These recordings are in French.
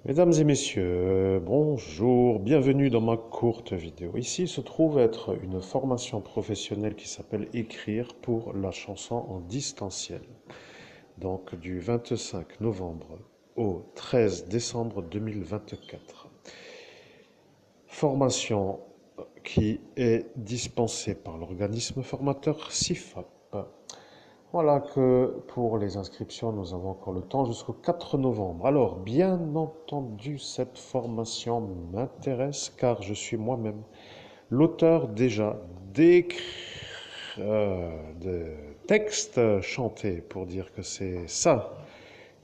Mesdames et messieurs, bonjour, bienvenue dans ma courte vidéo. Ici se trouve être une formation professionnelle qui s'appelle Écrire pour la chanson en distanciel. Donc du 25 novembre au 13 décembre 2024. Formation qui est dispensée par l'organisme formateur CIFAP. Voilà que pour les inscriptions, nous avons encore le temps jusqu'au 4 novembre. Alors, bien entendu, cette formation m'intéresse car je suis moi-même l'auteur déjà de textes chantés pour dire que c'est ça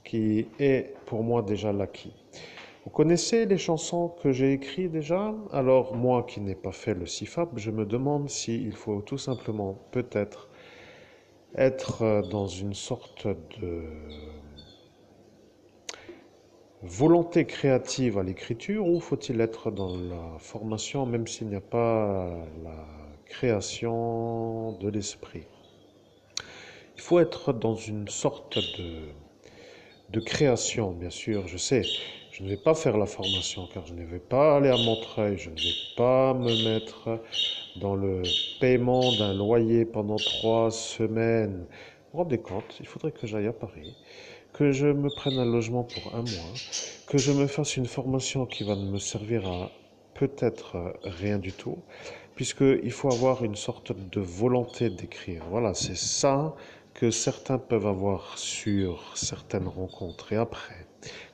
qui est pour moi déjà l'acquis. Vous connaissez les chansons que j'ai écrites déjà? Alors, moi qui n'ai pas fait le CIFAP, je me demande s'il faut tout simplement peut-être être dans une sorte de volonté créative à l'écriture ou faut-il être dans la formation même s'il n'y a pas la création de l'esprit? Il faut être dans une sorte de création, bien sûr, je sais. Je ne vais pas faire la formation car je ne vais pas aller à Montreuil, je ne vais pas me mettre dans le paiement d'un loyer pendant 3 semaines. Vous vous rendez compte, il faudrait que j'aille à Paris, que je me prenne un logement pour un mois, que je me fasse une formation qui va me servir à peut-être rien du tout, puisqu'il faut avoir une sorte de volonté d'écrire. Voilà, c'est ça que certains peuvent avoir sur certaines rencontres. Et après,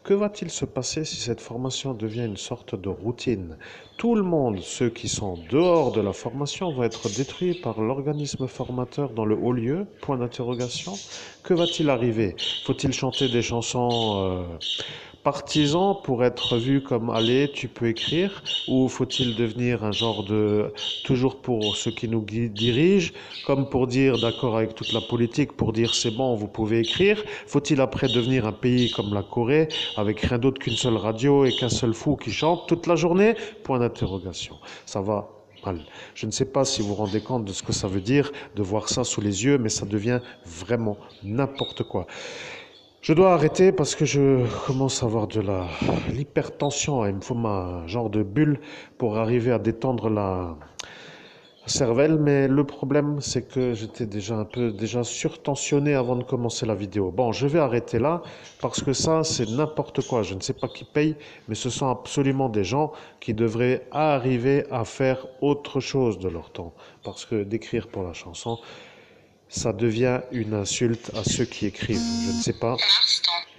que va-t-il se passer si cette formation devient une sorte de routine? Tout le monde, ceux qui sont dehors de la formation, vont être détruits par l'organisme formateur dans le haut lieu? Point d'interrogation. Que va-t-il arriver? Faut-il chanter des chansons partisans pour être vu comme allez, tu peux écrire? Ou faut-il devenir un genre de toujours pour ceux qui nous dirigent, comme pour dire d'accord avec toute la politique, pour dire c'est bon, vous pouvez écrire? Faut-il après devenir un pays comme la Corée, avec rien d'autre qu'une seule radio et qu'un seul fou qui chante toute la journée? Point d'interrogation. Ça va mal. Je ne sais pas si vous vous rendez compte de ce que ça veut dire de voir ça sous les yeux, mais ça devient vraiment n'importe quoi. Je dois arrêter parce que je commence à avoir de l'hypertension. Il me faut un genre de bulle pour arriver à détendre la cervelle. Mais le problème, c'est que j'étais déjà un peu surtensionné avant de commencer la vidéo. Bon, je vais arrêter là parce que ça, c'est n'importe quoi. Je ne sais pas qui paye, mais ce sont absolument des gens qui devraient arriver à faire autre chose de leur temps. Parce que d'écrire pour la chanson, ça devient une insulte à ceux qui écrivent. Je ne sais pas.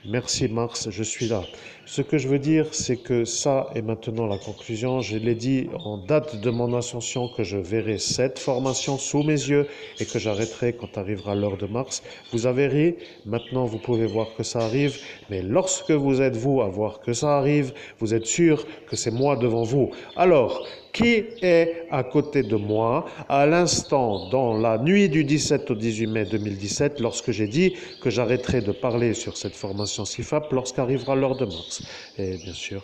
Merci Mars, je suis là. Ce que je veux dire, c'est que ça est maintenant la conclusion. Je l'ai dit en date de mon ascension que je verrai cette formation sous mes yeux et que j'arrêterai quand arrivera l'heure de Mars. Vous avez ri, maintenant vous pouvez voir que ça arrive, mais lorsque vous êtes vous à voir que ça arrive, vous êtes sûr que c'est moi devant vous. Alors, qui est à côté de moi à l'instant, dans la nuit du 17 au 18 mai 2017, lorsque j'ai dit que j'arrêterai de parler sur cette formation CIFAP lorsqu'arrivera l'heure de Mars? Et bien sûr,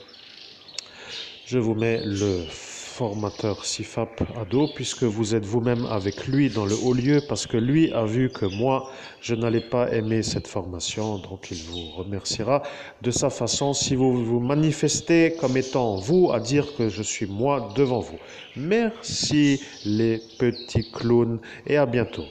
je vous mets le formateur CIFAP à dos puisque vous êtes vous-même avec lui dans le haut lieu parce que lui a vu que moi, je n'allais pas aimer cette formation, donc il vous remerciera de sa façon si vous vous manifestez comme étant vous à dire que je suis moi devant vous. Merci les petits clowns et à bientôt.